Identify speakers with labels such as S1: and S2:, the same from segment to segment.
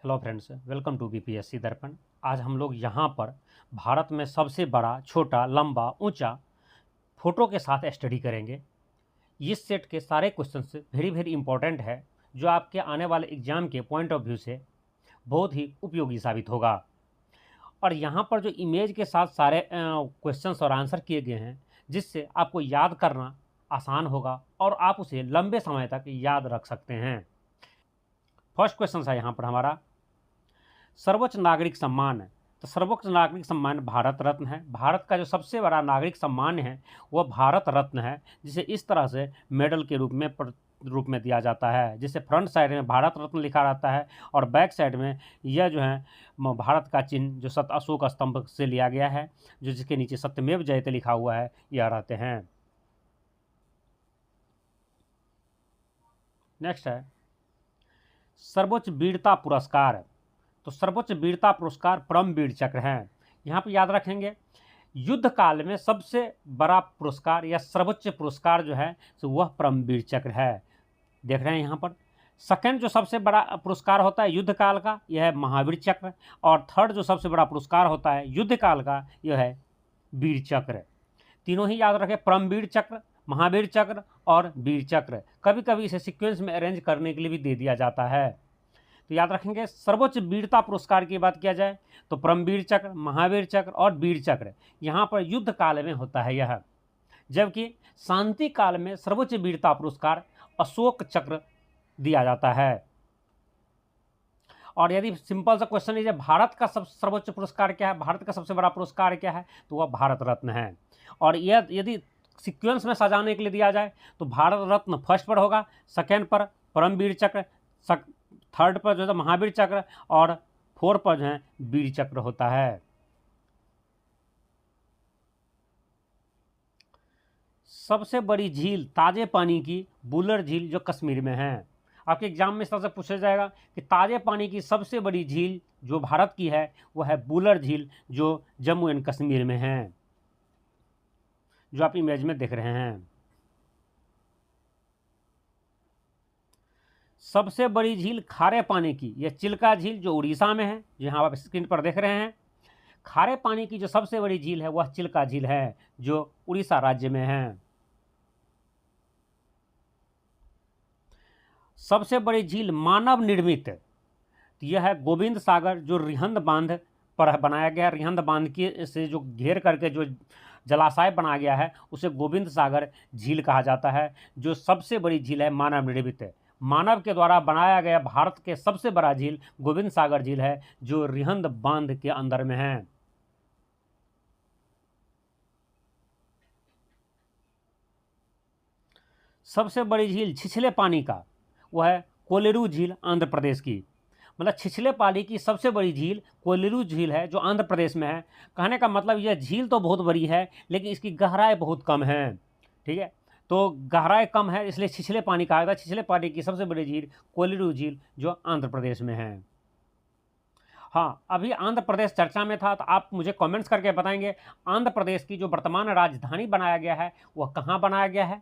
S1: Hello friends, welcome to BPSC Darpan. आज हम लोग यहाँ पर भारत में सबसे बड़ा, छोटा, लंबा, ऊंचा फोटो के साथ स्टडी करेंगे। इस सेट के सारे क्वेश्चंस वेरी वेरी इंपॉर्टेंट है, जो आपके आने वाले एग्जाम के पॉइंट ऑफ व्यू से बहुत ही उपयोगी साबित होगा। और यहाँ पर जो इमेज के साथ सारे क्वेश्चंस और आंसर किए गए हैं, जिससे आपको याद करना आसान होगा और आप उसे लंबे समय तक याद रख सकते हैं। फर्स्ट क्वेश्चन है यहाँ पर हमारा, सर्वोच्च नागरिक सम्मान है। तो सर्वोच्च नागरिक सम्मान भारत रत्न है। भारत का जो सबसे बड़ा नागरिक सम्मान है वह भारत रत्न है, जिसे इस तरह से मेडल के रूप में दिया जाता है, जिसे फ्रंट साइड में भारत रत्न लिखा रहता है और बैक साइड में यह जो है भारत का चिन्ह जो अशोक स्तंभ से लिया गया है, जो जिसके नीचे सत्यमेव जयते लिखा हुआ है, यह रहते हैं। नेक्स्ट है सर्वोच्च वीरता पुरस्कार। तो सर्वोच्च वीरता पुरस्कार परमवीर चक्र है। यहाँ पर याद रखेंगे, युद्ध काल में सबसे बड़ा पुरस्कार या सर्वोच्च पुरस्कार जो है तो वह परमवीर चक्र है। देख रहे हैं यहाँ पर सेकंड जो सबसे बड़ा पुरस्कार होता है युद्ध काल का, यह है महावीर चक्र, और थर्ड जो सबसे बड़ा पुरस्कार होता है युद्ध काल का, यह है वीर चक्र। तीनों ही याद रखें, परमवीर चक्र, महावीर चक्र और वीर चक्र। कभी कभी इसे सीक्वेंस में अरेंज करने के लिए भी दे दिया जाता है। तो याद रखेंगे, सर्वोच्च वीरता पुरस्कार की बात किया जाए तो परमवीर चक्र, महावीर चक्र और वीर चक्र यहाँ पर युद्ध काल में होता है यह, जबकि शांति काल में सर्वोच्च वीरता पुरस्कार अशोक चक्र दिया जाता है। और यदि सिंपल सा क्वेश्चन है भारत का सर्वोच्च पुरस्कार क्या है, भारत का सबसे बड़ा पुरस्कार क्या है, तो वह भारत रत्न है। और यह यदि सीक्वेंस में सजाने के लिए दिया जाए तो भारत रत्न फर्स्ट पर होगा, सेकेंड पर परमवीर चक्र, थर्ड पर जो है महावीर चक्र और फोर्थ पर जो है वीर चक्र होता है। सबसे बड़ी झील ताजे पानी की बुलर झील जो कश्मीर में है। आपके एग्जाम में इस तरह से पूछा जाएगा कि ताजे पानी की सबसे बड़ी झील जो भारत की है वह है बुलर झील, जो जम्मू एंड कश्मीर में है, जो आप इमेज में देख रहे हैं। सबसे बड़ी झील खारे पानी की, यह चिल्का झील जो उड़ीसा में है, जहां आप स्क्रीन पर देख रहे हैं। खारे पानी की जो सबसे बड़ी झील है वह चिल्का झील है, जो उड़ीसा राज्य में है। सबसे बड़ी झील मानव निर्मित, यह है गोविंद सागर, जो रिहंद बांध पर बनाया गया। रिहंद बांध के से जो घेर करके जो जलाशय बनाया गया है उसे गोविंद सागर झील कहा जाता है, जो सबसे बड़ी झील है मानव निर्मित है। मानव के द्वारा बनाया गया भारत के सबसे बड़ा झील गोविंद सागर झील है, जो रिहंद बांध के अंदर में है। सबसे बड़ी झील छिछले पानी का, वह है कोलेरू झील, आंध्र प्रदेश की। मतलब छिछले पानी की सबसे बड़ी झील कोलेरू झील है, जो आंध्र प्रदेश में है। कहने का मतलब यह झील तो बहुत बड़ी है लेकिन इसकी गहराई बहुत कम है। ठीक है, तो गहराई कम है इसलिए छिछले पानी कहा जाता है। छिछले पानी की सबसे बड़ी झील कोलेरू झील, जो आंध्र प्रदेश में है। हाँ, अभी आंध्र प्रदेश चर्चा में था, तो आप मुझे कमेंट्स करके बताएंगे आंध्र प्रदेश की जो वर्तमान राजधानी बनाया गया है वह कहाँ बनाया गया है,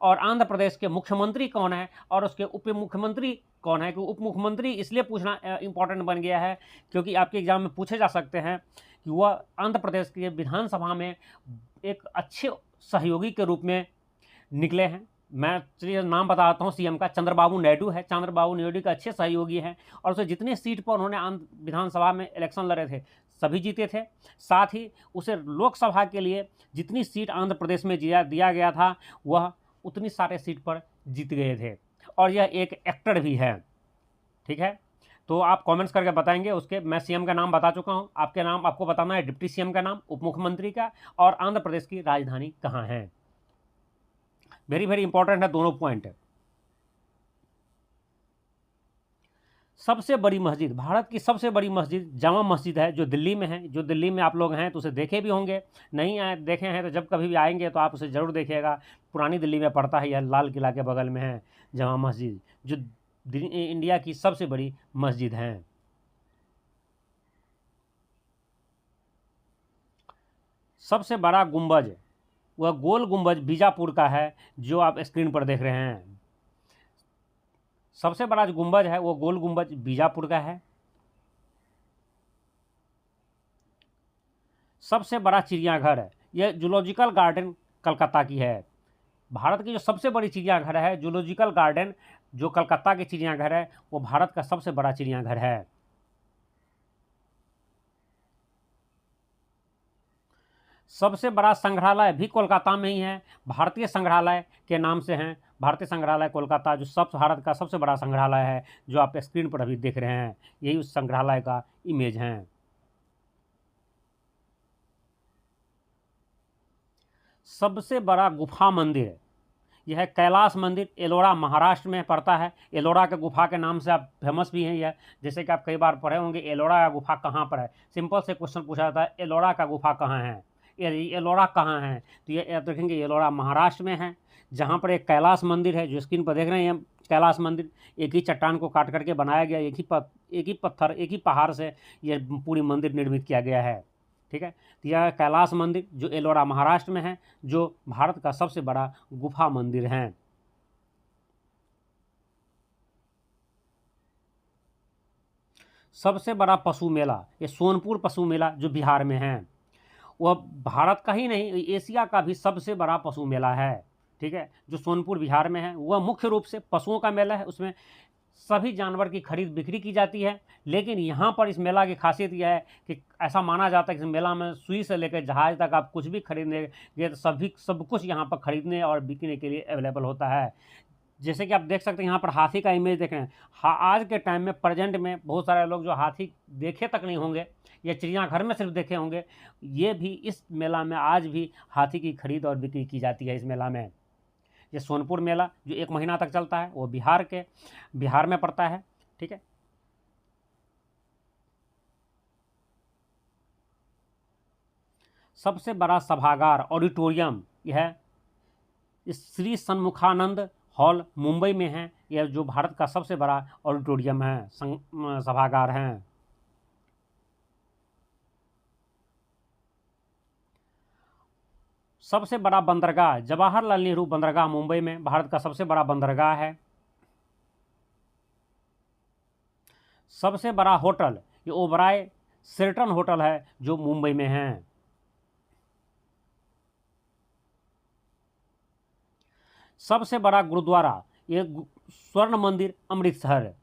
S1: और आंध्र प्रदेश के मुख्यमंत्री कौन है और उसके उप मुख्यमंत्री कौन है। क्योंकि उप मुख्यमंत्री इसलिए पूछना इंपॉर्टेंट बन गया है क्योंकि आपके एग्जाम में पूछे जा सकते हैं कि वह आंध्र प्रदेश के विधानसभा में एक अच्छे सहयोगी के रूप में निकले हैं। मैं चलिए नाम बताता हूँ, सीएम का चंद्रबाबू नायडू है। चंद्रबाबू नायडू का अच्छे सहयोगी हैं और उसे जितने सीट पर उन्होंने आंध्र विधानसभा में इलेक्शन लड़े थे सभी जीते थे। साथ ही उसे लोकसभा के लिए जितनी सीट आंध्र प्रदेश में दिया गया था वह उतनी सारे सीट पर जीत गए थे, और यह एक एक्टर भी है। ठीक है, तो आप कमेंट्स करके बताएंगे उसके। मैं सीएम का नाम बता चुका हूं, आपके नाम आपको बताना है, डिप्टी सीएम का नाम, उप मुख्यमंत्री का, और आंध्र प्रदेश की राजधानी कहाँ है। वेरी वेरी इंपॉर्टेंट है दोनों पॉइंट। सबसे बड़ी मस्जिद, भारत की सबसे बड़ी मस्जिद जामा मस्जिद है, जो दिल्ली में है। जो दिल्ली में आप लोग हैं तो उसे देखे भी होंगे, नहीं आए देखे हैं तो जब कभी भी आएंगे तो आप उसे ज़रूर देखिएगा। पुरानी दिल्ली में पड़ता है, यह लाल किला के बगल में है जामा मस्जिद, जो इंडिया की सबसे बड़ी मस्जिद है। सबसे बड़ा गुंबज, वह गोल गुंबज बीजापुर का है, जो आप स्क्रीन पर देख रहे हैं। सबसे बड़ा जो गुंबज है वो गोल गुंबज बीजापुर का है। सबसे बड़ा चिड़ियाघर है, यह जूलॉजिकल गार्डन कलकत्ता की है। भारत की जो सबसे बड़ी चिड़ियाघर है जूलॉजिकल गार्डन, जो कलकत्ता के चिड़ियाघर है, वो भारत का सबसे बड़ा चिड़ियाघर है। सबसे बड़ा संग्रहालय भी कोलकाता में ही है, भारतीय संग्रहालय के नाम से हैं। भारतीय संग्रहालय कोलकाता जो भारत का सबसे बड़ा संग्रहालय है, जो आप स्क्रीन पर अभी देख रहे हैं, यही उस संग्रहालय का इमेज है। सबसे बड़ा गुफा मंदिर यह है कैलाश मंदिर, एलोरा महाराष्ट्र में पड़ता है। एलोरा के गुफा के नाम से आप फेमस भी हैं यह। जैसे कि आप कई बार पढ़े होंगे एलोरा का गुफा कहाँ पर है, सिंपल से क्वेश्चन पूछा जाता है एलोरा का गुफा कहाँ है, एलोरा कहाँ है, तो ये आप देखेंगे एलोरा महाराष्ट्र में है, जहाँ पर एक कैलाश मंदिर है जो स्क्रीन पर देख रहे हैं। कैलाश मंदिर एक ही चट्टान को काट करके बनाया गया, एक ही पत्थर, एक ही पहाड़ से ये पूरी मंदिर निर्मित किया गया है। ठीक है, तो यह कैलाश मंदिर जो एलोरा महाराष्ट्र में है, जो भारत का सबसे बड़ा गुफा मंदिर है। सबसे बड़ा पशु मेला ये सोनपुर पशु मेला जो बिहार में है, वह भारत का ही नहीं एशिया का भी सबसे बड़ा पशु मेला है। ठीक है, जो सोनपुर बिहार में है, वह मुख्य रूप से पशुओं का मेला है। उसमें सभी जानवर की खरीद बिक्री की जाती है। लेकिन यहाँ पर इस मेला की खासियत यह है कि ऐसा माना जाता है कि इस मेला में सुई से लेकर जहाज तक आप कुछ भी खरीदने तो सब कुछ यहाँ पर खरीदने और बिकने के लिए अवेलेबल होता है। जैसे कि आप देख सकते हैं यहाँ पर हाथी का इमेज देख रहे हैं। आज के टाइम में प्रेजेंट में बहुत सारे लोग जो हाथी देखे तक नहीं होंगे या चिड़ियाघर में सिर्फ देखे होंगे, ये भी इस मेला में आज भी हाथी की खरीद और बिक्री की जाती है। इस मेला में ये सोनपुर मेला जो 1 महीना तक चलता है, वो बिहार में पड़ता है। ठीक है, सबसे बड़ा सभागार ऑडिटोरियम यह श्री सन्मुखानंद हॉल मुंबई में है। यह जो भारत का सबसे बड़ा ऑडिटोरियम है, सभागार हैं। सबसे बड़ा बंदरगाह जवाहरलाल नेहरू बंदरगाह मुंबई में भारत का सबसे बड़ा बंदरगाह है। सबसे बड़ा होटल ये ओबराय शेल्टन होटल है जो मुंबई में है। सबसे बड़ा गुरुद्वारा ये स्वर्ण मंदिर अमृतसर।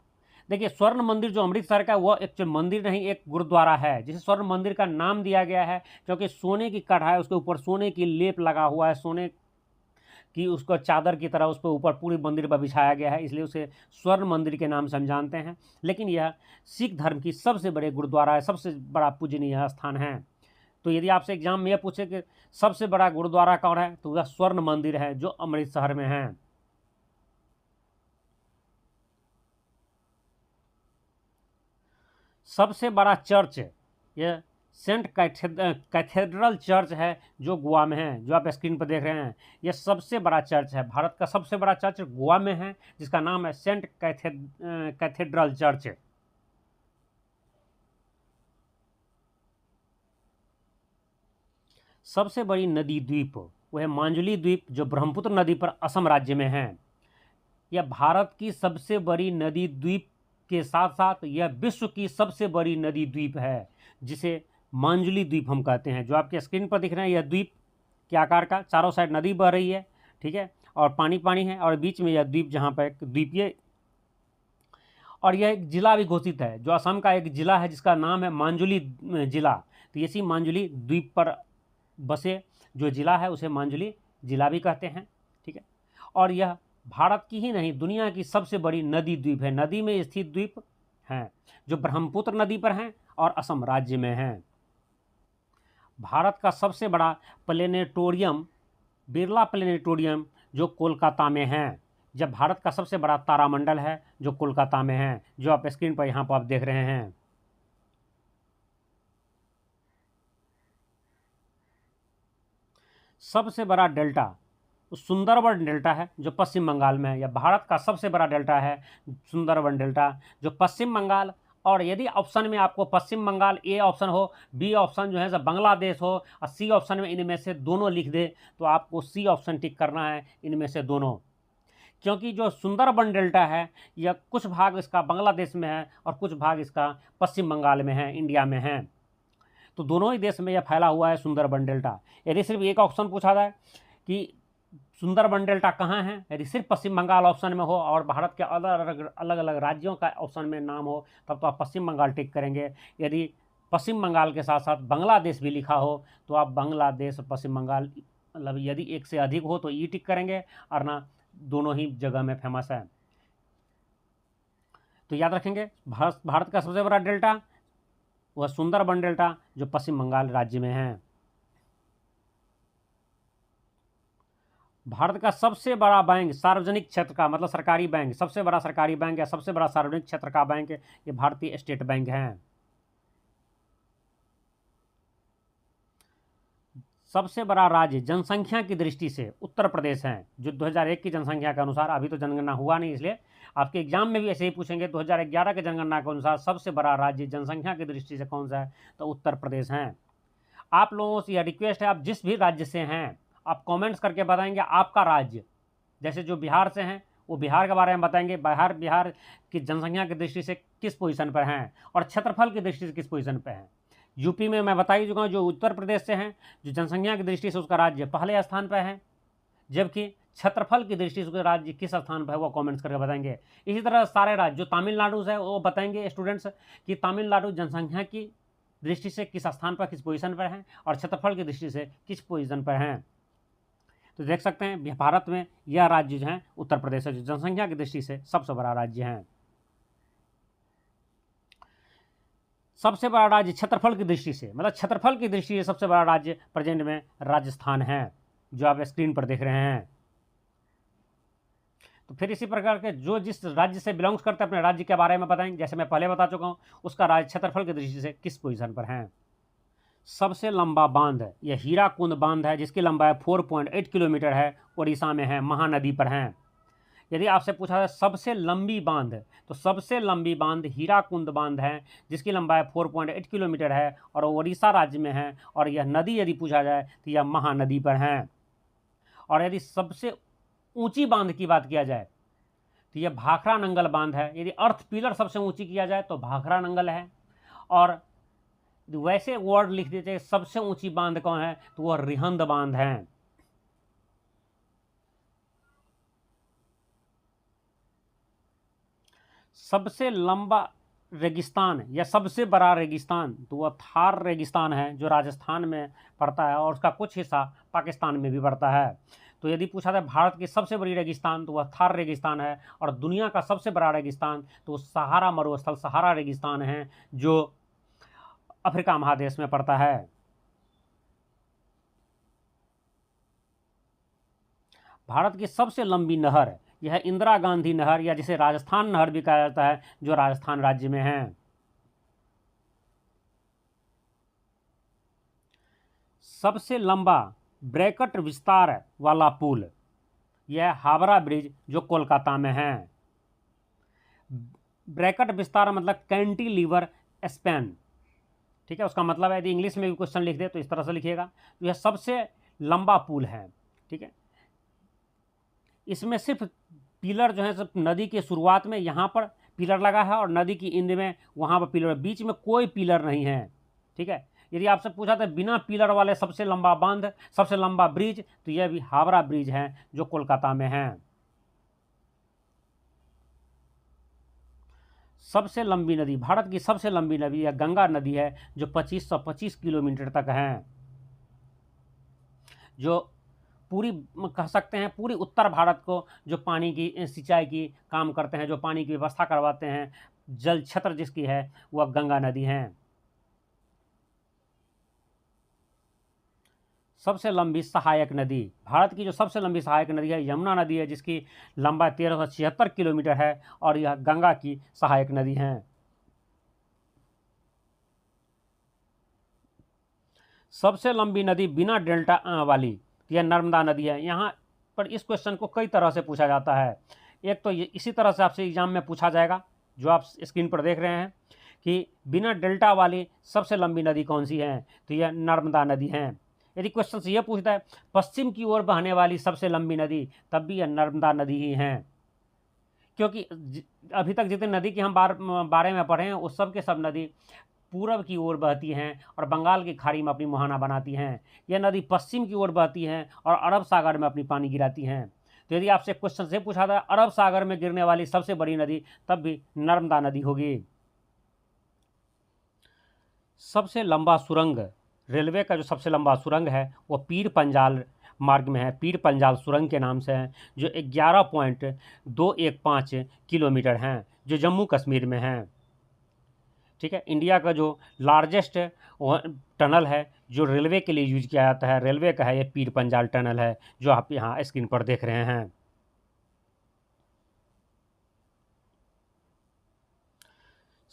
S1: देखिए स्वर्ण मंदिर जो अमृतसर का वह एक मंदिर नहीं, एक गुरुद्वारा है, जिसे स्वर्ण मंदिर का नाम दिया गया है क्योंकि सोने की कढ़ाई, उसके ऊपर सोने की लेप लगा हुआ है, सोने की उसको चादर की तरह उस पर ऊपर पूरी मंदिर पर बिछाया गया है, इसलिए उसे स्वर्ण मंदिर के नाम से हम जानते हैं। लेकिन यह सिख धर्म की सबसे बड़े गुरुद्वारा है, सबसे बड़ा पूजनीय स्थान है। तो यदि आपसे एग्जाम में यह पूछे कि सबसे बड़ा गुरुद्वारा कौन है, तो वह स्वर्ण मंदिर है जो अमृतसर में है। सबसे बड़ा चर्च यह सेंट कैथेड्रल चर्च है जो गोवा में है, जो आप स्क्रीन पर देख रहे हैं। यह सबसे बड़ा चर्च है, भारत का सबसे बड़ा चर्च गोवा में है, जिसका नाम है सेंट कैथेड्रल चर्च। सबसे बड़ी नदी द्वीप वह है मांजुली द्वीप जो ब्रह्मपुत्र नदी पर असम राज्य में है। यह भारत की सबसे बड़ी नदी द्वीप के साथ साथ यह विश्व की सबसे बड़ी नदी द्वीप है, जिसे मांजुली द्वीप हम कहते हैं। जो आपके स्क्रीन पर दिख रहे हैं यह द्वीप के आकार का, चारों साइड नदी बह रही है। ठीक है, और पानी पानी है, और बीच में यह द्वीप जहाँ पर एक द्वीपीय, और यह एक जिला भी घोषित है, जो असम का एक जिला है जिसका नाम है मांजुली जिला। तो इसी मांजुली द्वीप पर बसे जो जिला है उसे मांजुली जिला भी कहते हैं। ठीक है, और यह भारत की ही नहीं दुनिया की सबसे बड़ी नदी द्वीप है, नदी में स्थित द्वीप हैं जो ब्रह्मपुत्र नदी पर हैं और असम राज्य में हैं। भारत का सबसे बड़ा प्लेनेटोरियम बिरला प्लेनेटोरियम जो कोलकाता में है। जब भारत का सबसे बड़ा तारामंडल है जो कोलकाता में है, जो आप स्क्रीन पर यहाँ पर आप देख रहे हैं। सबसे बड़ा डेल्टा सुंदरबन डेल्टा है जो पश्चिम बंगाल में है। यह भारत का सबसे बड़ा डेल्टा है, सुंदरबन डेल्टा जो पश्चिम बंगाल, और यदि ऑप्शन में आपको पश्चिम बंगाल ए ऑप्शन हो, बी ऑप्शन जो है सब बांग्लादेश हो, और सी ऑप्शन में इनमें से दोनों लिख दे, तो आपको सी ऑप्शन टिक करना है, इनमें से दोनों। क्योंकि जो सुंदरबन डेल्टा है यह कुछ भाग इसका बांग्लादेश में है और कुछ भाग इसका पश्चिम बंगाल में है, इंडिया में है। तो दोनों ही देश में यह फैला हुआ है सुंदरबन डेल्टा। यदि सिर्फ एक ऑप्शन पूछा जाए कि सुंदरबन डेल्टा कहाँ है, यदि सिर्फ पश्चिम बंगाल ऑप्शन में हो और भारत के अलग अलग राज्यों का ऑप्शन में नाम हो, तब तो आप पश्चिम बंगाल टिक करेंगे। यदि पश्चिम बंगाल के साथ साथ बांग्लादेश भी लिखा हो तो आप बांग्लादेश और पश्चिम बंगाल, मतलब यदि एक से अधिक हो तो ई टिक करेंगे, और ना दोनों ही जगह में फेमस है। तो याद रखेंगे, भारत का सबसे बड़ा डेल्टा वह सुंदरबन डेल्टा जो पश्चिम बंगाल राज्य में है। भारत का सबसे बड़ा बैंक सार्वजनिक क्षेत्र का, मतलब सरकारी बैंक, सबसे बड़ा सरकारी बैंक या सबसे बड़ा सार्वजनिक क्षेत्र का बैंक ये भारतीय स्टेट बैंक है। सबसे बड़ा राज्य जनसंख्या की दृष्टि से उत्तर प्रदेश है, जो 2001 की जनसंख्या के अनुसार, अभी तो जनगणना हुआ नहीं इसलिए आपके एग्जाम में भी ऐसे ही पूछेंगे, 2011 के जनगणना के अनुसार सबसे बड़ा राज्य जनसंख्या की दृष्टि से कौन सा है, तो उत्तर प्रदेश है। आप लोगों से यह रिक्वेस्ट है, आप जिस भी राज्य से हैं आप कमेंट्स करके बताएंगे आपका राज्य, जैसे जो बिहार से हैं वो बिहार के बारे में बताएंगे, बिहार की जनसंख्या की दृष्टि से किस पोजीशन पर हैं और क्षेत्रफल की दृष्टि से किस पोजीशन पर हैं। यूपी में मैं बता ही चुका हूँ, जो उत्तर प्रदेश से हैं, जो जनसंख्या की दृष्टि से उसका राज्य पहले स्थान पर है, जबकि क्षेत्रफल की दृष्टि से उसका राज्य किस स्थान पर है वो कमेंट्स करके बताएंगे। इसी तरह सारे राज्य, जो तमिलनाडु है वो बताएंगे स्टूडेंट्स कि तमिलनाडु जनसंख्या की दृष्टि से किस स्थान पर, किस पोजीशन पर है, और क्षेत्रफल की दृष्टि से किस पोजीशन पर हैं। तो देख सकते हैं भारत में यह राज्य जो है उत्तर प्रदेश है, जो जनसंख्या की दृष्टि से सबसे बड़ा राज्य है। सबसे बड़ा राज्य क्षेत्रफल की दृष्टि से, मतलब क्षेत्रफल की दृष्टि से सबसे बड़ा राज्य प्रेजेंट में राजस्थान है, जो आप स्क्रीन पर देख रहे हैं। तो फिर इसी प्रकार के जो जिस राज्य से बिलोंग्स करते हैं अपने राज्य के बारे में बताएंगे, जैसे मैं पहले बता चुका हूँ उसका राज्य क्षेत्रफल की दृष्टि से किस पोजीशन पर है। सबसे लंबा बांध यह हीराकुंड बांध है, जिसकी लंबाई 4.8 किलोमीटर है, उड़ीसा में है, महानदी पर है। यदि आपसे पूछा जाए सबसे लंबी बांध, तो सबसे लंबी बांध हीराकुंड बांध है, जिसकी लंबाई 4.8 किलोमीटर है और उड़ीसा राज्य में है, और यह नदी यदि पूछा जाए तो यह महानदी पर है। और यदि सबसे ऊंची बांध की बात किया जाए तो यह भाखरा नंगल बांध है। यदि अर्थ पिलर सबसे ऊंची किया जाए तो भाखरा नंगल है, और वैसे वर्ड लिख देते सबसे ऊंची बांध कौन है तो वह रिहंद बांध है। सबसे लंबा रेगिस्तान या सबसे बड़ा रेगिस्तान तो वह थार रेगिस्तान है, जो राजस्थान में पड़ता है, और उसका कुछ हिस्सा पाकिस्तान में भी पड़ता है। तो यदि पूछा जाए भारत की सबसे बड़ी रेगिस्तान तो वह थार रेगिस्तान है, और दुनिया का सबसे बड़ा रेगिस्तान तो सहारा मरुस्थल सहारा रेगिस्तान है, जो अफ्रीका महादेश में पड़ता है। भारत की सबसे लंबी नहर यह इंदिरा गांधी नहर, या जिसे राजस्थान नहर भी कहा जाता है, जो राजस्थान राज्य में है। सबसे लंबा ब्रैकेट विस्तार वाला पुल यह हावड़ा ब्रिज, जो कोलकाता में है। ब्रैकेट विस्तार मतलब कैंटिलीवर स्पैन, ठीक है, उसका मतलब है, यदि इंग्लिश में भी क्वेश्चन लिख दे तो इस तरह से लिखिएगा, यह सबसे लंबा पुल है। ठीक है, इसमें सिर्फ पिलर जो है सिर्फ नदी के शुरुआत में यहाँ पर पिलर लगा है, और नदी की इंद में वहाँ पर पिलर, बीच में कोई पिलर नहीं है। ठीक है, यदि आपसे पूछा था बिना पिलर वाले सबसे लंबा बांध, सबसे लंबा ब्रिज, तो यह भी हावड़ा ब्रिज है, जो कोलकाता में है। सबसे लंबी नदी, भारत की सबसे लंबी नदी यह गंगा नदी है, जो 2525 किलोमीटर तक है, जो पूरी कह सकते हैं पूरी उत्तर भारत को जो पानी की सिंचाई की काम करते हैं, जो पानी की व्यवस्था करवाते हैं, जल क्षेत्र जिसकी है वह गंगा नदी है। सबसे लंबी सहायक नदी, भारत की जो सबसे लंबी सहायक नदी है यमुना नदी है, जिसकी लंबाई 1376 किलोमीटर है, और यह गंगा की सहायक नदी है। सबसे लंबी नदी बिना डेल्टा वाली यह नर्मदा नदी है। यहाँ पर इस क्वेश्चन को कई तरह से पूछा जाता है। एक तो इसी तरह से आपसे एग्जाम में पूछा जाएगा, जो आप स्क्रीन पर देख रहे हैं, कि बिना डेल्टा वाली सबसे लंबी नदी कौन सी है, तो यह नर्मदा नदी है। यदि क्वेश्चन से यह पूछता है पश्चिम की ओर बहने वाली सबसे लंबी नदी, तब भी यह नर्मदा नदी ही है, क्योंकि अभी तक जितने नदी के हम बारे में पढ़े हैं उस सब के सब नदी पूरब की ओर बहती हैं और बंगाल की खाड़ी में अपनी मुहाना बनाती हैं। यह नदी पश्चिम की ओर बहती हैं और अरब सागर में अपनी पानी गिराती हैं। तो यदि आपसे क्वेश्चन से पूछा था अरब सागर में गिरने वाली सबसे बड़ी नदी, तब भी नर्मदा नदी होगी। सबसे लंबा सुरंग, रेलवे का जो सबसे लंबा सुरंग है वो पीर पंजाल मार्ग में है, पीर पंजाल सुरंग के नाम से है, जो 11.215 किलोमीटर हैं, जो जम्मू कश्मीर में है। ठीक है, इंडिया का जो लार्जेस्ट टनल है जो रेलवे के लिए यूज किया जाता है, रेलवे का है, ये पीर पंजाल टनल है, जो आप यहाँ स्क्रीन पर देख रहे हैं।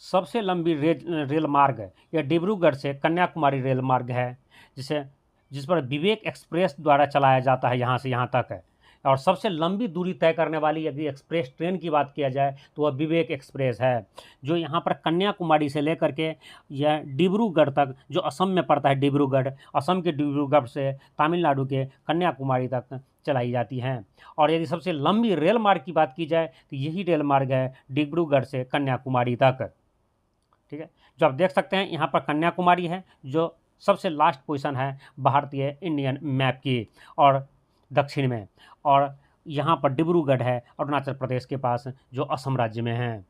S1: सबसे लंबी रेल मार्ग यह डिब्रूगढ़ से कन्याकुमारी रेल मार्ग है, जिस पर विवेक एक्सप्रेस द्वारा चलाया जाता है, यहाँ से यहाँ तक है। और सबसे लंबी दूरी तय करने वाली यदि एक्सप्रेस ट्रेन की बात किया जाए तो वह विवेक एक्सप्रेस है, जो यहाँ पर कन्याकुमारी से लेकर के यह डिब्रूगढ़ तक, जो असम में पड़ता है डिब्रूगढ़, असम के डिब्रूगढ़ से तमिलनाडु के कन्याकुमारी तक चलाई जाती हैं। और यदि सबसे लंबी रेल मार्ग की बात की जाए तो यही रेल मार्ग है डिब्रूगढ़ से कन्याकुमारी तक। ठीक है, जो आप देख सकते हैं यहाँ पर कन्याकुमारी है, जो सबसे लास्ट पोजीशन है भारतीय इंडियन मैप की और दक्षिण में, और यहाँ पर डिब्रूगढ़ है अरुणाचल प्रदेश के पास, जो असम राज्य में है।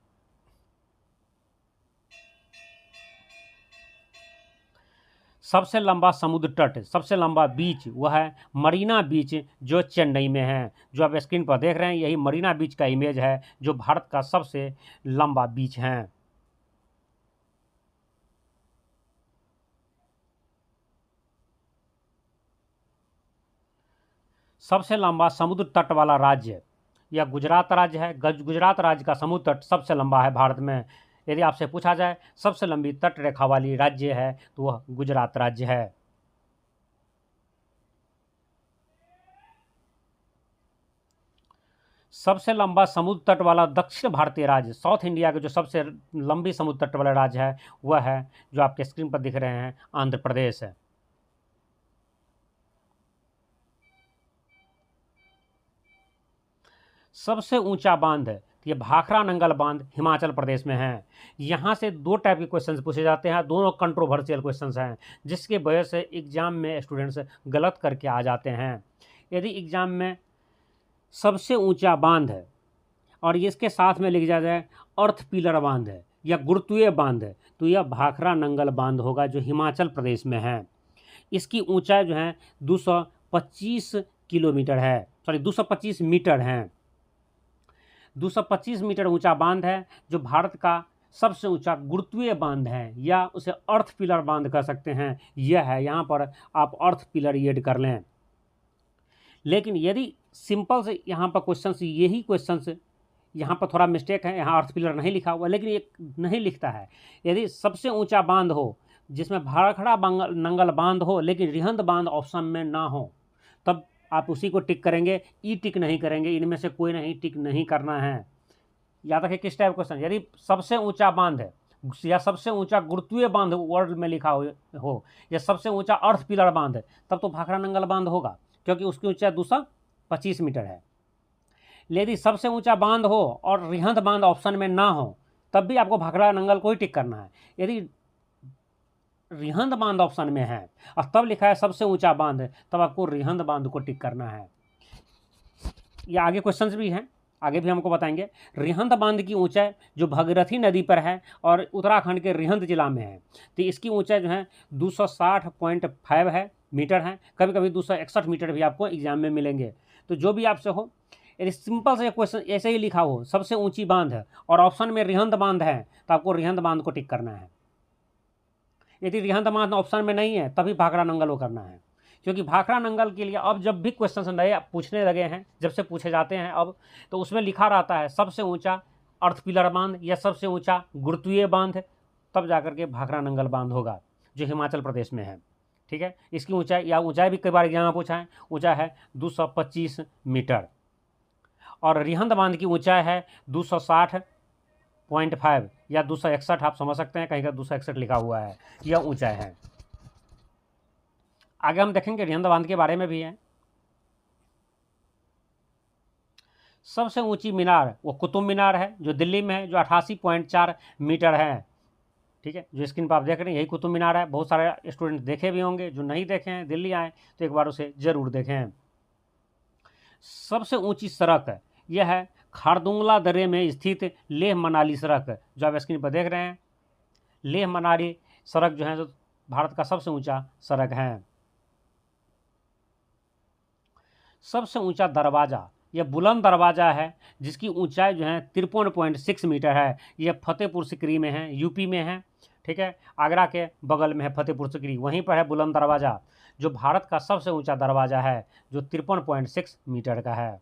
S1: सबसे लंबा समुद्र तट, सबसे लंबा बीच वह है मरीना बीच, जो चेन्नई में है। जो आप स्क्रीन पर देख रहे हैं यही मरीना बीच का इमेज है, जो भारत का सबसे लंबा बीच है। सबसे लंबा समुद्र तट वाला राज्य यह गुजरात राज्य है। गुजरात राज्य का समुद्र तट सबसे लंबा है भारत में। यदि आपसे पूछा जाए सबसे लंबी तट रेखा वाली राज्य है तो वह गुजरात राज्य है। सबसे लंबा समुद्र तट वाला दक्षिण भारतीय राज्य, साउथ इंडिया के जो सबसे लंबी समुद्र तट वाला राज्य है वह है, जो आपके स्क्रीन पर दिख रहे हैं, आंध्र प्रदेश है। सबसे ऊंचा बांध ये भाखड़ा नंगल बांध हिमाचल प्रदेश में है। यहाँ से दो टाइप के क्वेश्चंस पूछे जाते हैं, दोनों कंट्रोवर्शियल क्वेश्चंस हैं, जिसके वजह से एग्जाम में स्टूडेंट्स गलत करके आ जाते हैं। यदि एग्जाम में सबसे ऊंचा बांध है और इसके साथ में लिख जाए अर्थ पिलर बांध है या गुरुत्वीय बांध है, तो यह भाखड़ा नंगल बांध होगा, जो हिमाचल प्रदेश में है। इसकी ऊंचाई जो है 225 किलोमीटर है, सॉरी 225 मीटर है। 225 मीटर ऊंचा बांध है, जो भारत का सबसे ऊंचा गुरुत्वीय बांध है, या उसे अर्थ पिलर बांध कह सकते हैं। यह है, यहाँ पर आप अर्थ पिलर ऐड कर लें। लेकिन यदि सिंपल से यहाँ पर क्वेश्चन यही क्वेश्चन यहाँ पर थोड़ा मिस्टेक है, यहाँ अर्थ पिलर नहीं लिखा हुआ, लेकिन ये नहीं लिखता है। यदि सबसे ऊंचा बांध हो जिसमें भाखड़ा नंगल बांध हो लेकिन रिहंद बांध ऑप्शन में ना हो, तब आप उसी को टिक करेंगे, ई टिक नहीं करेंगे। इनमें से कोई नहीं टिक नहीं करना है। याद रखें किस टाइप क्वेश्चन, यदि सबसे ऊंचा बांध है या सबसे ऊंचा गुरुत्वीय बांध वर्ल्ड में लिखा हो या सबसे ऊंचा अर्थ पिलर बांध है, तब तो भाखड़ा नंगल बांध होगा, क्योंकि उसकी ऊंचाई 225 मीटर है। यदि सबसे ऊंचा बांध हो और रिहंद बांध ऑप्शन में ना हो, तब भी आपको भाखड़ा नंगल को ही टिक करना है। यदि रिहंद बांध ऑप्शन में है और तब लिखा है सबसे ऊंचा बांध, तब आपको रिहंद बांध को टिक करना है। ये आगे क्वेश्चंस भी हैं, आगे भी हमको बताएंगे। रिहंद बांध की ऊंचाई जो भगीरथी नदी पर है और उत्तराखंड के रिहंद जिला में है, तो इसकी ऊंचाई जो है 260.5 है मीटर है। कभी कभी 261 मीटर भी आपको एग्जाम में मिलेंगे। तो जो भी आपसे हो, यदि सिंपल से क्वेश्चन ऐसे ही लिखा हो सबसे ऊंची बांध है और ऑप्शन में रिहंद बांध है, तो आपको रिहंद बांध को टिक करना है। यदि रिहंद बांध ऑप्शन में नहीं है तभी भाखड़ा नंगल को करना है, क्योंकि भाखड़ा नंगल के लिए अब जब भी क्वेश्चन नए पूछने लगे हैं, जब से पूछे जाते हैं अब, तो उसमें लिखा रहता है सबसे ऊंचा अर्थ पिलर बांध या सबसे ऊंचा गुरुत्वीय बांध, तब जाकर के भाखड़ा नंगल बांध होगा, जो हिमाचल प्रदेश में है। ठीक है, इसकी ऊंचाई या ऊंचाई भी कई बार एग्जाम में पूछा है, ऊंचाई है 225 मीटर और रिहंद बांध की ऊंचाई है 260.5 या 261, आप समझ सकते हैं, कहीं का 261 लिखा हुआ है, यह ऊंचाई है। आगे हम देखेंगे रिहंद बांध के बारे में भी है। सबसे ऊंची मीनार वो कुतुब मीनार है, जो दिल्ली में है, जो 88.4 मीटर है। ठीक है, जो स्क्रीन पर आप देख रहे हैं यही कुतुब मीनार है। बहुत सारे स्टूडेंट देखे भी होंगे, जो नहीं देखे हैं दिल्ली आए तो एक बार उसे ज़रूर देखें। सबसे ऊंची सड़क है यह है खारदुंगला दर्रे में स्थित लेह मनाली सड़क, जो आप स्क्रीन पर देख रहे हैं। लेह मनाली सड़क जो है जो भारत का सबसे ऊंचा सड़क है। सबसे ऊंचा दरवाज़ा, यह बुलंद दरवाज़ा है जिसकी ऊंचाई जो है 53.6 मीटर है। यह फतेहपुर सिकरी में है, यूपी में है। ठीक है, आगरा के बगल में है फतेहपुर सिकरी, वहीं पर है बुलंद दरवाज़ा, जो भारत का सबसे ऊंचा दरवाज़ा है, जो 53.6 मीटर का है।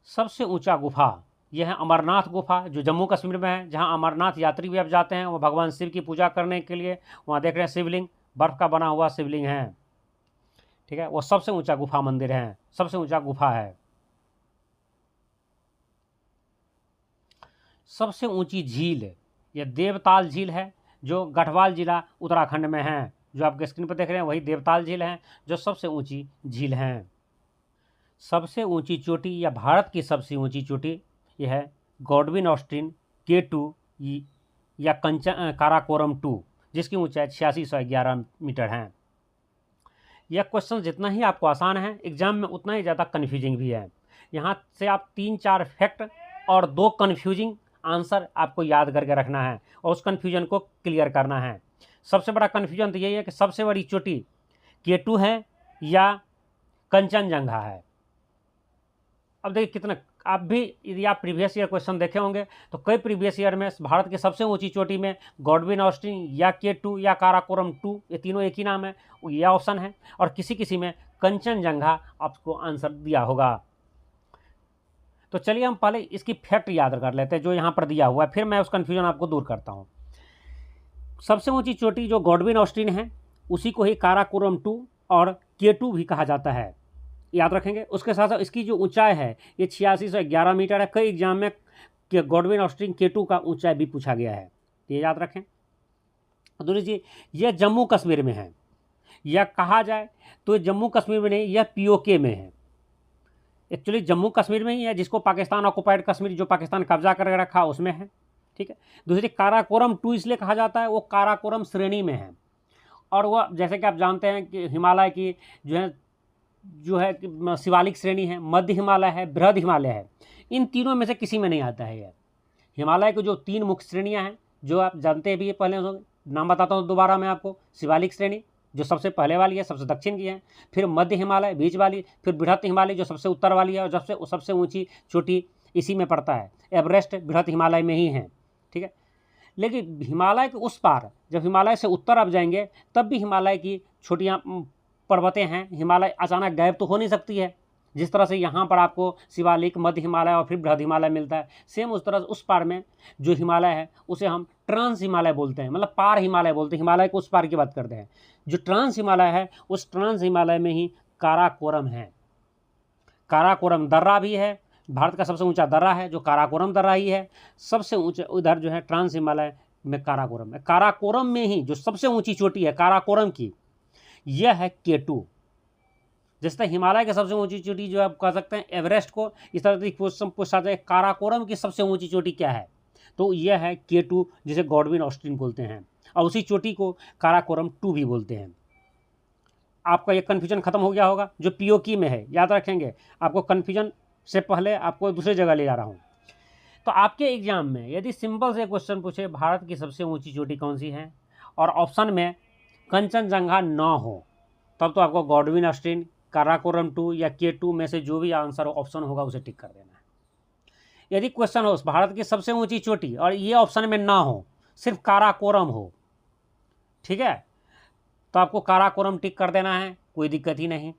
S1: सबसे ऊंचा गुफा, यह है अमरनाथ गुफा, जो जम्मू कश्मीर में है, जहां अमरनाथ यात्री भी अब जाते हैं वो भगवान शिव की पूजा करने के लिए। वहां देख रहे हैं शिवलिंग, बर्फ़ का बना हुआ शिवलिंग है। ठीक है, वो सबसे ऊंचा गुफा मंदिर है, सबसे ऊंचा गुफा है। सबसे ऊंची झील, यह देवताल झील है, जो गढ़वाल जिला उत्तराखंड में है। जो आपके स्क्रीन पर देख रहे हैं वही देवताल झील है, जो सबसे ऊंची झील है। सबसे ऊंची चोटी या भारत की सबसे ऊंची चोटी यह है गॉडविन ऑस्टिन K2 या कंचन काराकोरम 2, जिसकी ऊंचाई 8611 मीटर है। यह क्वेश्चन जितना ही आपको आसान है एग्जाम में उतना ही ज़्यादा कन्फ्यूजिंग भी है। यहाँ से आप 3-4 फैक्ट और 2 कन्फ्यूजिंग आंसर आपको याद करके रखना है और उस कन्फ्यूजन को क्लियर करना है। सबसे बड़ा कन्फ्यूजन तो यही है कि सबसे बड़ी चोटी K2 है या कंचनजंगा है। अब देखिए कितना, आप भी यदि आप प्रीवियस ईयर क्वेश्चन देखे होंगे तो कई प्रीवियस ईयर में भारत की सबसे ऊंची चोटी में गॉडविन ऑस्टिन या K2 या काराकोरम 2, ये तीनों एक ही नाम है, ये ऑप्शन है। और किसी किसी में कंचनजंगा आपको आंसर दिया होगा। तो चलिए हम पहले इसकी फैक्ट याद कर लेते हैं जो यहाँ पर दिया हुआ है, फिर मैं उस कन्फ्यूजन आपको दूर करता हूँ। सबसे ऊंची चोटी जो गॉडविन ऑस्टिन है उसी को ही काराकोरम 2 और K2 भी कहा जाता है, याद रखेंगे। उसके साथ साथ इसकी जो ऊंचाई है ये 8611 मीटर है। कई एग्जाम में गॉडविन ऑस्टिन K2 का ऊंचाई भी पूछा गया है, ये याद रखें। दूसरी चीज, यह जम्मू कश्मीर में है, यह कहा जाए तो जम्मू कश्मीर में नहीं, यह POK में है। एक्चुअली जम्मू कश्मीर में ही है, जिसको पाकिस्तान ऑक्युपाइड कश्मीर जो पाकिस्तान कब्जा करके रखा उसमें है। ठीक है, दूसरी काराकोरम 2 इसलिए कहा जाता है वो काराकोरम श्रेणी में है, और वह जैसे कि आप जानते हैं कि हिमालय की जो है शिवालिक श्रेणी है, मध्य हिमालय है, बृहद हिमालय है। इन तीनों में से किसी में नहीं आता है यह। हिमालय की जो 3 मुख्य श्रेणियां हैं जो आप जानते भी पहले, नाम बताता हूँ दोबारा मैं आपको। शिवालिक श्रेणी जो सबसे पहले वाली है, सबसे दक्षिण की है, फिर मध्य हिमालय बीच वाली, फिर बृहद हिमालय जो सबसे उत्तर वाली है, और सबसे ऊंची चोटी इसी में पड़ता है। एवरेस्ट बृहद हिमालय में ही है। ठीक है, लेकिन हिमालय के उस पार जब हिमालय से उत्तर आप जाएंगे तब भी हिमालय की छोटियाँ पर्वतें हैं। हिमालय अचानक गायब तो हो नहीं सकती है, जिस तरह से यहाँ पर आपको शिवालिक, मध्य हिमालय और फिर बृहद हिमालय मिलता है, सेम उस तरह उस पार में जो हिमालय है उसे हम ट्रांस हिमालय बोलते हैं, मतलब पार हिमालय बोलते हैं। हिमालय को उस पार की बात करते हैं। जो ट्रांस हिमालय है उस ट्रांस हिमालय में ही काराकोरम है। काराकोरम दर्रा भी है, भारत का सबसे ऊंचा दर्रा है जो काराकोरम दर्रा ही है। सबसे ऊंचे उधर जो है ट्रांस हिमालय में काराकोरम है। काराकोरम में ही जो सबसे ऊंची चोटी है काराकोरम की, यह है K2। जिस तरह हिमालय की सबसे ऊंची चोटी जो आप कह सकते हैं एवरेस्ट को, इस तरह से क्वेश्चन पूछा जाए काराकोरम की सबसे ऊंची चोटी क्या है, तो यह है K2, जिसे गॉडविन ऑस्टिन बोलते हैं, और उसी चोटी को काराकोरम 2 भी बोलते हैं। आपका ये कन्फ्यूजन खत्म हो गया होगा जो POK में है, याद रखेंगे। आपको कन्फ्यूजन से पहले आपको दूसरी जगह ले जा रहा हूँ। तो आपके एग्जाम में यदि सिंपल से क्वेश्चन पूछे भारत की सबसे ऊंची चोटी कौन सी है, और ऑप्शन में कंचनजंगा न हो, तब तो आपको गॉडविन ऑस्टिन, काराकोरम 2 या K2 में से जो भी आंसर ऑप्शन होगा उसे टिक कर देना है। यदि क्वेश्चन हो भारत की सबसे ऊंची चोटी और ये ऑप्शन में ना हो, सिर्फ काराकोरम हो, ठीक है, तो आपको काराकोरम टिक कर देना है, कोई दिक्कत ही नहीं।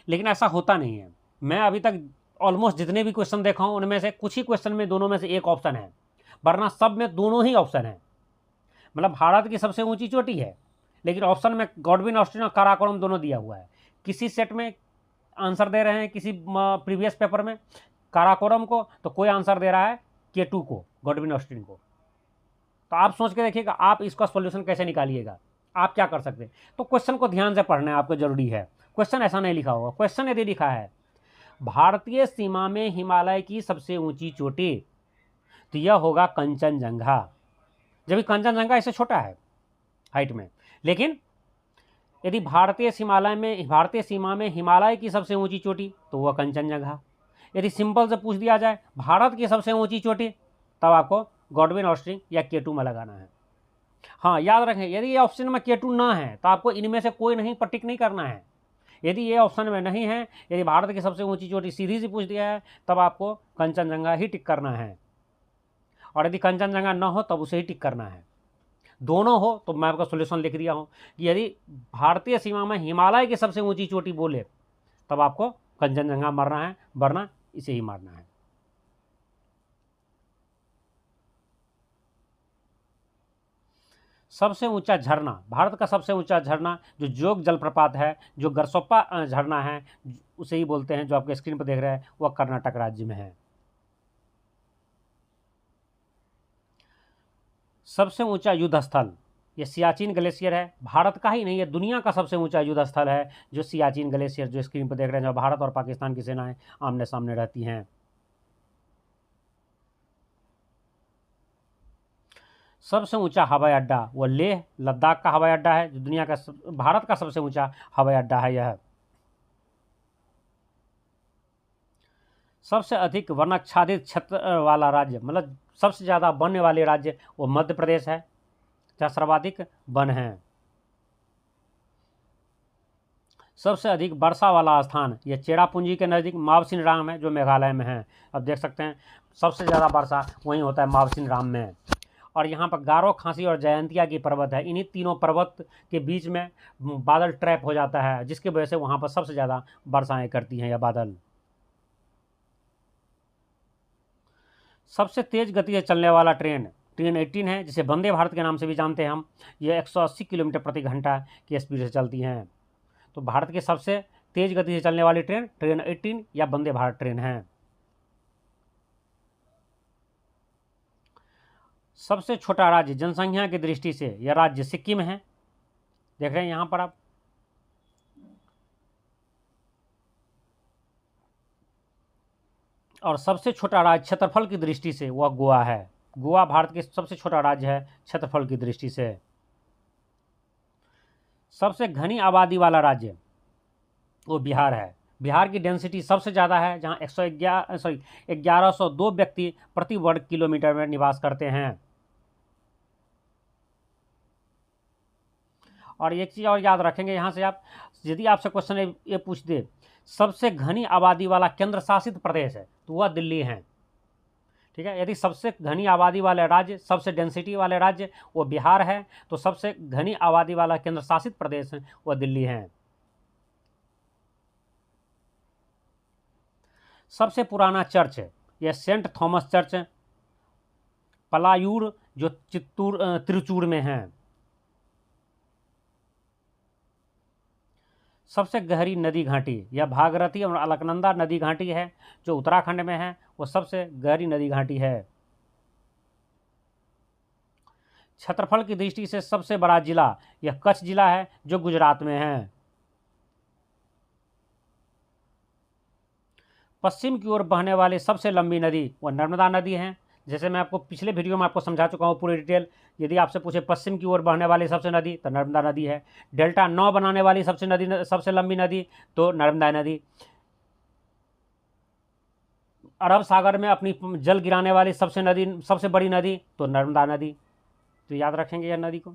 S1: लेकिन ऐसा होता नहीं है। मैं अभी तक ऑलमोस्ट जितने भी क्वेश्चन देखा हूँ उनमें से कुछ ही क्वेश्चन में दोनों में से एक ऑप्शन है, वरना सब में दोनों ही ऑप्शन है। मतलब भारत की सबसे ऊंची चोटी है लेकिन ऑप्शन में गॉडविन ऑस्टिन और काराकोरम दोनों दिया हुआ है। किसी सेट में आंसर दे रहे हैं, किसी प्रीवियस पेपर में काराकोरम को, तो कोई आंसर दे रहा है K2 को, गॉडविन ऑस्टिन को। तो आप सोच के देखिएगा आप इसका सॉल्यूशन कैसे निकालिएगा, आप क्या कर सकते हैं। तो क्वेश्चन को ध्यान से पढ़ना है आपको, जरूरी है। क्वेश्चन ऐसा नहीं लिखा होगा। क्वेश्चन यदि लिखा है भारतीय सीमा में हिमालय की सबसे ऊंची चोटी, तो यह होगा कंचनजंगा। जबकि कंचनजंगा इससे छोटा है हाइट में, लेकिन यदि भारतीय सीमा में हिमालय की सबसे ऊंची चोटी तो वह कंचनजंगा। यदि सिंपल से पूछ दिया जाए भारत की सबसे ऊंची चोटी, तब आपको गॉडविन ऑस्ट्रिंग या केटू में लगाना है। हाँ, याद रखें, यदि ये ऑप्शन में केटू ना है तो आपको इनमें से कोई नहीं पर टिक नहीं करना है। यदि ये ऑप्शन में नहीं है, यदि भारत की सबसे ऊंची चोटी सीधी सी पूछ दिया है, तब आपको कंचनजंगा ही टिक करना है। और यदि कंचनजंगा न हो तब उसे ही टिक करना है। दोनों हो तो मैं आपका सोल्यूशन लिख दिया हूँ कि यदि भारतीय सीमा में हिमालय की सबसे ऊंची चोटी बोले तब आपको कंचनजंगा मारना है, वरना इसे ही मारना है। सबसे ऊंचा झरना, भारत का सबसे ऊंचा झरना जो जोग जलप्रपात है, जो गरसोप्पा झरना है, उसे ही बोलते हैं, जो आपके स्क्रीन पर देख रहे हैं, वह कर्नाटक राज्य में है। सबसे ऊंचा युद्ध स्थल, यह सियाचिन ग्लेशियर है। भारत का ही नहीं, यह दुनिया का सबसे ऊंचा युद्ध स्थल है, जो सियाचिन ग्लेशियर, जो स्क्रीन पर देख रहे हैं, जो भारत और पाकिस्तान की सेनाएं आमने सामने रहती हैं। सबसे ऊंचा हवाई अड्डा वह लेह लद्दाख का हवाई अड्डा है, जो भारत का सबसे ऊंचा हवाई अड्डा है यह। सबसे अधिक वनाच्छादित क्षेत्र वाला राज्य, मतलब सबसे ज़्यादा वन वाले राज्य, वो मध्य प्रदेश है, जहाँ सर्वाधिक वन हैं। सबसे अधिक वर्षा वाला स्थान, यह चेरापूंजी के नज़दीक मावसिनराम है, जो मेघालय में है। अब देख सकते हैं सबसे ज़्यादा वर्षा वहीं होता है मावसिनराम में। और यहाँ पर गारो, खांसी और जयंतिया की पर्वत है। इन्हीं तीनों पर्वत के बीच में बादल ट्रैप हो जाता है, जिसकी वजह से वहाँ पर सबसे ज़्यादा वर्षाएँ करती हैं यह बादल। सबसे तेज़ गति से चलने वाला ट्रेन 18 है, जिसे वंदे भारत के नाम से भी जानते हैं हम। ये 180 किलोमीटर प्रति घंटा की स्पीड से चलती हैं। तो भारत की सबसे तेज़ गति से चलने वाली ट्रेन 18 या वंदे भारत ट्रेन है। सबसे छोटा राज्य जनसंख्या की दृष्टि से यह राज्य सिक्किम है, देख रहे हैं यहाँ पर आप। और सबसे छोटा राज्य क्षेत्रफल की दृष्टि से वह गोवा है। गोवा भारत के सबसे छोटा राज्य है क्षेत्रफल की दृष्टि से। सबसे घनी आबादी वाला राज्य वो बिहार है। बिहार की डेंसिटी सबसे ज़्यादा है, जहाँ 1102 व्यक्ति प्रति वर्ग किलोमीटर में निवास करते हैं। और एक चीज़ और याद रखेंगे यहाँ से आप, यदि आपसे क्वेश्चन ये पूछ दे सबसे घनी आबादी वाला केंद्र शासित प्रदेश है, तो वह दिल्ली है। ठीक है, यदि सबसे घनी आबादी वाले राज्य, सबसे डेंसिटी वाले राज्य वो बिहार है, तो सबसे घनी आबादी वाला केंद्र शासित प्रदेश है वह दिल्ली है। सबसे पुराना चर्च यह सेंट थॉमस चर्च पलायूर, जो तिरुचूर में है। सबसे गहरी नदी घाटी यह भागीरथी और अलकनंदा नदी घाटी है, जो उत्तराखंड में है, वो सबसे गहरी नदी घाटी है। क्षेत्रफल की दृष्टि से सबसे बड़ा जिला यह कच्छ जिला है, जो गुजरात में है। पश्चिम की ओर बहने वाली सबसे लंबी नदी वह नर्मदा नदी है। जैसे मैं आपको पिछले वीडियो में आपको समझा चुका हूँ पूरी डिटेल। यदि आपसे पूछे पश्चिम की ओर बहने वाली सबसे नदी तो नर्मदा नदी है। डेल्टा 9 बनाने वाली सबसे लंबी नदी तो नर्मदा नदी। अरब सागर में अपनी जल गिराने वाली सबसे बड़ी नदी तो नर्मदा नदी। तो याद रखेंगे यह नदी को।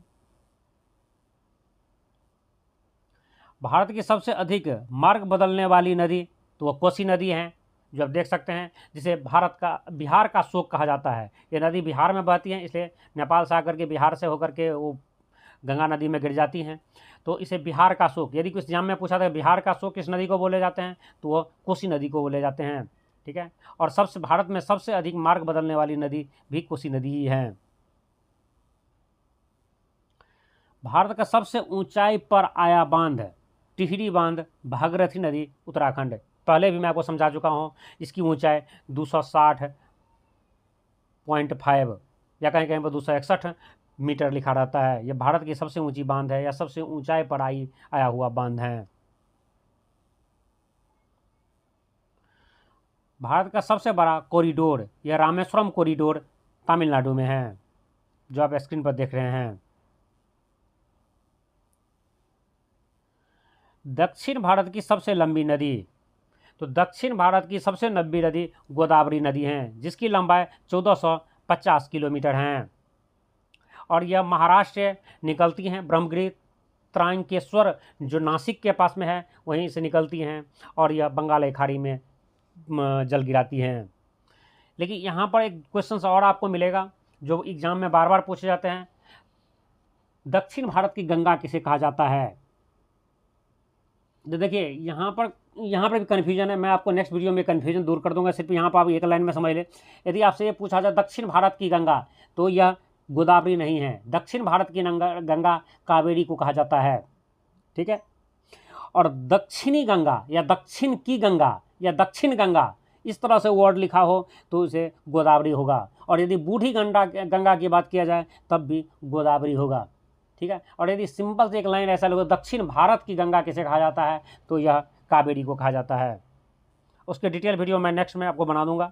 S1: भारत की सबसे अधिक मार्ग बदलने वाली नदी तो वह कोसी नदी है, जो आप देख सकते हैं, जिसे बिहार का शोक कहा जाता है। ये नदी बिहार में बहती है, इसलिए नेपाल से आकर के बिहार से होकर के वो गंगा नदी में गिर जाती हैं। तो इसे बिहार का शोक, यदि कुछ एग्जाम में पूछा था बिहार का शोक किस नदी को बोले जाते हैं, तो वो कोसी नदी को बोले जाते हैं। ठीक है, और भारत में सबसे अधिक मार्ग बदलने वाली नदी भी कोसी नदी ही है। भारत का सबसे ऊंचाई पर आया बांध टिहरी बांध, भागीरथी नदी, उत्तराखंड। पहले भी मैं आपको समझा चुका हूँ, इसकी ऊंचाई 260.5 या कहीं कहीं पर 261 मीटर लिखा रहता है। यह भारत की सबसे ऊंची बांध है, या सबसे ऊंचाई पर आया हुआ बांध है। भारत का सबसे बड़ा कॉरिडोर यह रामेश्वरम कॉरिडोर तमिलनाडु में है, जो आप स्क्रीन पर देख रहे हैं। दक्षिण भारत की सबसे लंबी नदी, तो दक्षिण भारत की सबसे लंबी नदी गोदावरी नदी है, जिसकी लंबाई 1450 किलोमीटर है और यह महाराष्ट्र से निकलती हैं। ब्रह्मगिरी त्रायंकेश्वर जो नासिक के पास में है वहीं से निकलती हैं और यह बंगाल की खाड़ी में जल गिराती हैं। लेकिन यहाँ पर एक क्वेश्चन और आपको मिलेगा जो एग्जाम में बार बार पूछे जाते हैं, दक्षिण भारत की गंगा किसे कहा जाता है। तो देखिए यहाँ पर भी कन्फ्यूजन है, मैं आपको नेक्स्ट वीडियो में कन्फ्यूजन दूर कर दूंगा, सिर्फ यहाँ पर आप एक लाइन में समझ ले। यदि आपसे ये पूछा जाए दक्षिण भारत की गंगा, तो यह गोदावरी नहीं है, दक्षिण भारत की गंगा कावेरी को कहा जाता है, ठीक है। और दक्षिणी गंगा या दक्षिण की गंगा या दक्षिण गंगा इस तरह से वर्ड लिखा हो तो उसे गोदावरी होगा, और यदि बूढ़ी गंगा की बात किया जाए तब भी गोदावरी होगा, ठीक है। और यदि सिंपल से एक लाइन ऐसा लोग दक्षिण भारत की गंगा किसे कहा जाता है तो यह कावेरी को कहा जाता है। उसके डिटेल वीडियो मैं नेक्स्ट में आपको बना दूंगा।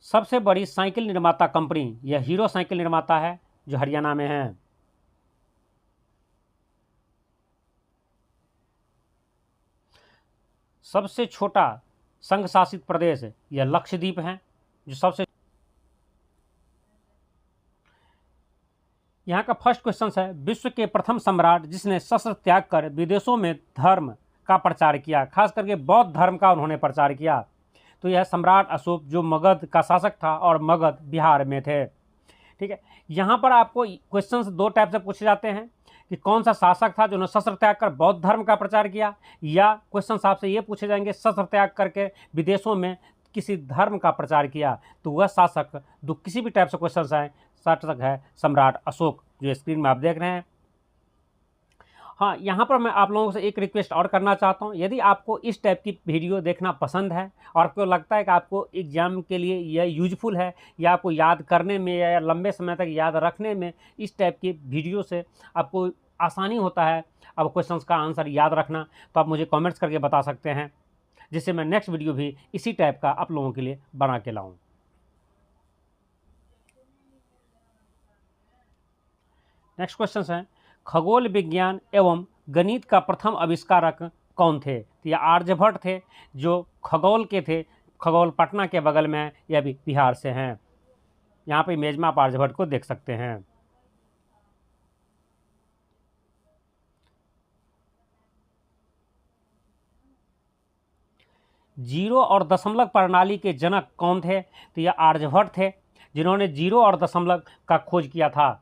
S1: सबसे बड़ी साइकिल निर्माता कंपनी यह हीरो साइकिल निर्माता है, जो हरियाणा में है। सबसे छोटा संघ शासित प्रदेश यह लक्षद्वीप है, जो सबसे। यहाँ का फर्स्ट क्वेश्चन है, विश्व के प्रथम सम्राट जिसने शस्त्र त्याग कर विदेशों में धर्म का प्रचार किया, खास करके बौद्ध धर्म का उन्होंने प्रचार किया, तो यह सम्राट अशोक, जो मगध का शासक था और मगध बिहार में थे, ठीक है। यहाँ पर आपको क्वेश्चंस दो टाइप से पूछे जाते हैं कि कौन सा शासक था जो शस्त्र त्याग कर बौद्ध धर्म का प्रचार किया, या क्वेश्चन आपसे ये पूछे जाएंगे शस्त्र त्याग करके विदेशों में किसी धर्म का प्रचार किया, तो वह शासक जो किसी भी टाइप से क्वेश्चन आए शासक है सम्राट अशोक, जो स्क्रीन में आप देख रहे हैं। हाँ, यहाँ पर मैं आप लोगों से एक रिक्वेस्ट और करना चाहता हूँ, यदि आपको इस टाइप की वीडियो देखना पसंद है और आपको लगता है कि आपको एग्जाम के लिए यह यूजफुल है या आपको याद करने में या लंबे समय तक याद रखने में इस टाइप की वीडियो से आपको आसानी होता है अब क्वेश्चंस का आंसर याद रखना, तो आप मुझे कमेंट्स करके बता सकते हैं, जिससे मैं नेक्स्ट वीडियो भी इसी टाइप का आप लोगों के लिए बना के लाऊँ। नेक्स्ट क्वेश्चन है, खगोल विज्ञान एवं गणित का प्रथम आविष्कारक कौन थे। तो ये आर्यभट्ट थे, जो खगोल के थे, खगोल पटना के बगल में है, यह भी बिहार से हैं। यहाँ पे इमेज में आप आर्यभट्ट को देख सकते हैं। जीरो और दशमलव प्रणाली के जनक कौन थे। तो यह आर्यभट्ट थे, जिन्होंने जीरो और दशमलव का खोज किया था।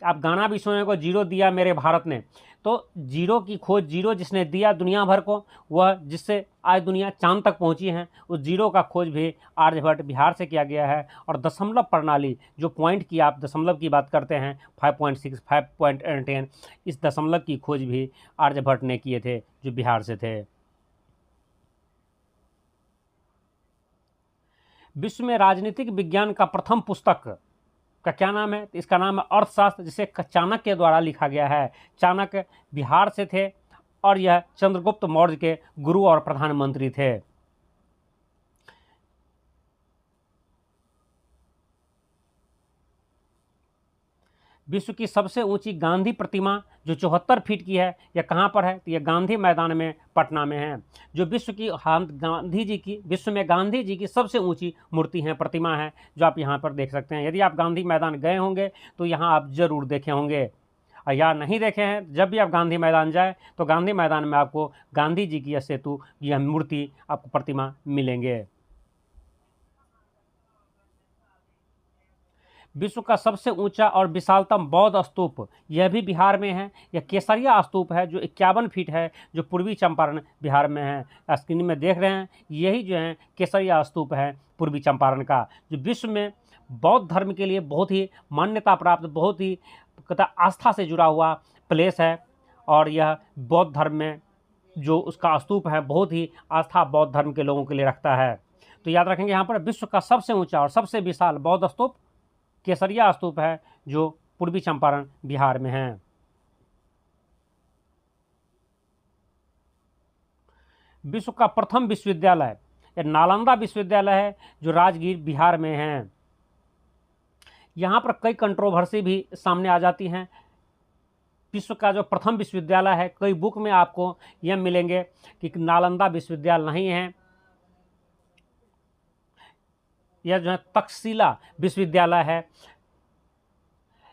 S1: आप गाना भी सुने को, जीरो दिया मेरे भारत ने, तो जीरो की खोज, जीरो जिसने दिया दुनिया भर को, वह जिससे आज दुनिया चांद तक पहुंची है, उस जीरो का खोज भी आर्यभट्ट बिहार से किया गया है। और दशमलव प्रणाली, जो पॉइंट की आप दशमलव की बात करते हैं 5.6 5.10, इस दशमलव की खोज भी आर्यभट्ट ने किए थे, जो बिहार से थे। विश्व में राजनीतिक विज्ञान का प्रथम पुस्तक का क्या नाम है। इसका नाम है अर्थशास्त्र, जिसे चाणक्य के द्वारा लिखा गया है। चाणक्य बिहार से थे और यह चंद्रगुप्त मौर्य के गुरु और प्रधानमंत्री थे। विश्व की सबसे ऊंची गांधी प्रतिमा जो 74 फीट की है, यह कहाँ पर है। तो यह गांधी मैदान में पटना में है। जो विश्व में गांधी जी की सबसे ऊंची मूर्ति है, प्रतिमा है, जो आप यहाँ पर देख सकते हैं। यदि आप गांधी मैदान गए होंगे तो यहाँ आप जरूर देखे होंगे, और या नहीं देखे हैं, जब भी आप गांधी मैदान जाए तो गांधी मैदान में आपको गांधी जी की यह सेतु, यह मूर्ति, आपको प्रतिमा मिलेंगे। विश्व का सबसे ऊंचा और विशालतम बौद्ध स्तूप यह भी बिहार में है। यह केसरिया स्तूप है, जो 51 फीट है, जो पूर्वी चंपारण बिहार में है। स्क्रीन में देख रहे हैं, यही जो है केसरिया स्तूप है पूर्वी चंपारण का, जो विश्व में बौद्ध धर्म के लिए बहुत ही मान्यता प्राप्त, बहुत ही आस्था से जुड़ा हुआ प्लेस है। और यह बौद्ध धर्म में जो उसका स्तूप है, बहुत ही आस्था बौद्ध धर्म के लोगों के लिए रखता है। तो याद रखेंगे, यहाँ पर विश्व का सबसे ऊंचा और सबसे विशाल बौद्ध स्तूप केसरिया स्तूप है, जो पूर्वी चंपारण बिहार में है। विश्व का प्रथम विश्वविद्यालय ये नालंदा विश्वविद्यालय है जो राजगीर बिहार में है। यहाँ पर कई कंट्रोवर्सी भी सामने आ जाती हैं। विश्व का जो प्रथम विश्वविद्यालय है, कई बुक में आपको यह मिलेंगे कि नालंदा विश्वविद्यालय नहीं है, यह जो है तक्षशिला विश्वविद्यालय है।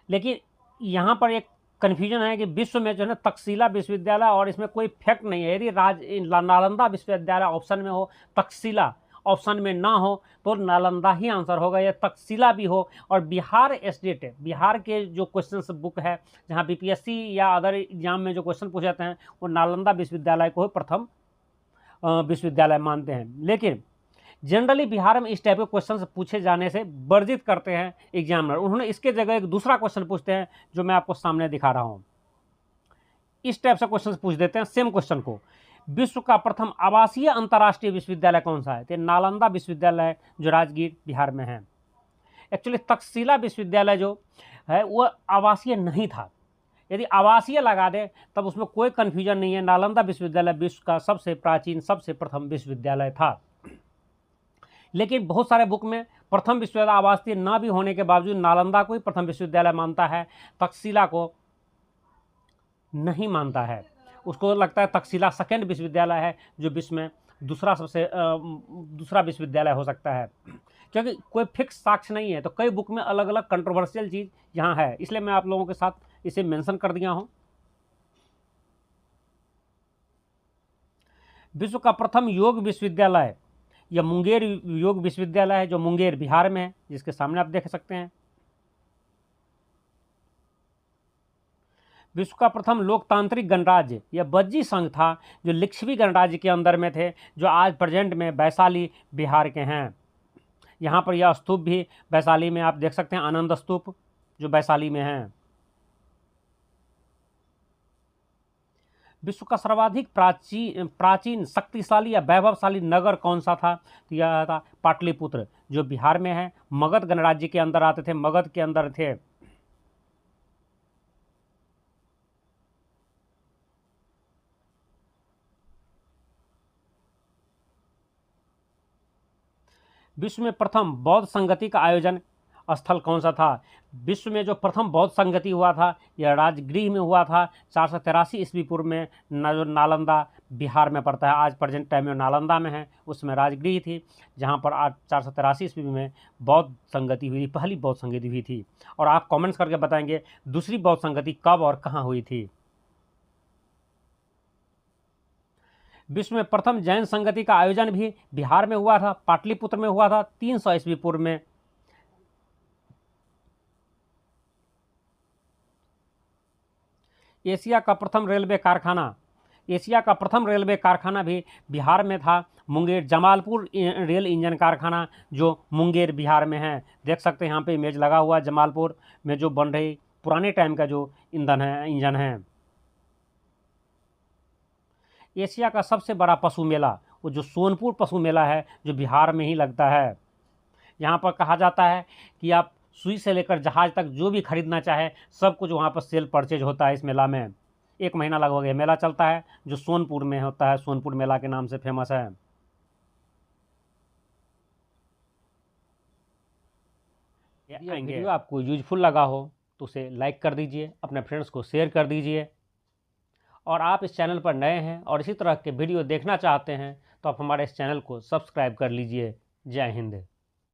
S1: लेकिन यहाँ पर एक कन्फ्यूजन है कि विश्व में जो है ना तक्षशिला विश्वविद्यालय और इसमें कोई फैक्ट नहीं है। यदि नालंदा विश्वविद्यालय ऑप्शन में हो, तक्षशिला ऑप्शन में ना हो, तो नालंदा ही आंसर होगा, या तक्षशिला भी हो। और बिहार स्टेट है, बिहार के जो क्वेश्चन बुक है जहाँ बीपीएससी या अदर एग्जाम में जो क्वेश्चन पूछे जाते हैं वो नालंदा विश्वविद्यालय को ही प्रथम विश्वविद्यालय मानते हैं। लेकिन जनरली बिहार में इस टाइप के क्वेश्चन पूछे जाने से वर्जित करते हैं एग्जामिनर। उन्होंने इसके जगह एक दूसरा क्वेश्चन पूछते हैं जो मैं आपको सामने दिखा रहा हूं। इस टाइप से क्वेश्चन पूछ देते हैं सेम क्वेश्चन को, विश्व का प्रथम आवासीय अंतर्राष्ट्रीय विश्वविद्यालय कौन सा है? तो नालंदा विश्वविद्यालय जो राजगीर बिहार में है। एक्चुअली तक्षशिला विश्वविद्यालय जो है वो आवासीय नहीं था। यदि आवासीय लगा दे तब उसमें कोई कन्फ्यूजन नहीं है। नालंदा विश्वविद्यालय विश्व का सबसे प्राचीन सबसे प्रथम विश्वविद्यालय था। लेकिन बहुत सारे बुक में प्रथम विश्वविद्यालय आवासीय न भी होने के बावजूद नालंदा को ही प्रथम विश्वविद्यालय मानता है, तक्षशिला को नहीं मानता है। उसको लगता है तक्षशिला सेकेंड विश्वविद्यालय है जो विश्व में दूसरा विश्वविद्यालय हो सकता है। क्योंकि कोई फिक्स साक्ष्य नहीं है, तो कई बुक में अलग अलग कंट्रोवर्शियल चीज़ यहाँ है, इसलिए मैं आप लोगों के साथ इसे मेंशन कर दिया हूँ। विश्व का प्रथम योग विश्वविद्यालय यह मुंगेर योग विश्वविद्यालय है जो मुंगेर बिहार में है, जिसके सामने आप देख सकते हैं। विश्व का प्रथम लोकतांत्रिक गणराज्य यह बज्जी संघ था जो लिच्छवी गणराज्य के अंदर में थे, जो आज प्रेजेंट में वैशाली बिहार के हैं। यहाँ पर यह स्तूप भी वैशाली में आप देख सकते हैं, आनंद स्तूप जो वैशाली में है। विश्व का सर्वाधिक प्राचीन शक्तिशाली या वैभवशाली नगर कौन सा था? तो यह था पाटलिपुत्र जो बिहार में है। मगध गणराज्य के अंदर आते थे, मगध के अंदर थे। विश्व में प्रथम बौद्ध संगति का आयोजन स्थल कौन सा था? विश्व में जो प्रथम बौद्ध संगति हुआ था यह राजगृह में हुआ था 483 ईस्वी पूर्व में, जो नालंदा बिहार में पड़ता है। आज प्रेजेंट टाइम में नालंदा में है, उसमें राजगृह थी जहाँ पर आज 483 ईस्वी में बौद्ध संगति हुई थी, पहली बौद्ध संगति हुई थी। और आप कमेंट्स करके बताएंगे दूसरी बौद्ध संगति कब और कहाँ हुई थी। विश्व में प्रथम जैन संगति का आयोजन भी बिहार में हुआ था, पाटलिपुत्र में हुआ था 300 ईस्वी पूर्व में। एशिया का प्रथम रेलवे कारखाना भी बिहार में था, मुंगेर जमालपुर रेल इंजन कारखाना जो मुंगेर बिहार में है। देख सकते हैं यहाँ पे इमेज लगा हुआ, जमालपुर में जो बन रही पुराने टाइम का जो इंजन है। एशिया का सबसे बड़ा पशु मेला वो जो सोनपुर पशु मेला है जो बिहार में ही लगता है। यहाँ पर कहा जाता है कि आप सुई से लेकर जहाज तक जो भी खरीदना चाहे सब कुछ वहाँ पर सेल परचेज होता है। इस मेला में 1 महीना लगभग ये मेला चलता है जो सोनपुर में होता है, सोनपुर मेला के नाम से फेमस है। ये वीडियो आपको यूजफुल लगा हो तो उसे लाइक कर दीजिए, अपने फ्रेंड्स को शेयर कर दीजिए। और आप इस चैनल पर नए हैं और इसी तरह के वीडियो देखना चाहते हैं तो आप हमारे इस चैनल को सब्सक्राइब कर लीजिए। जय हिंद।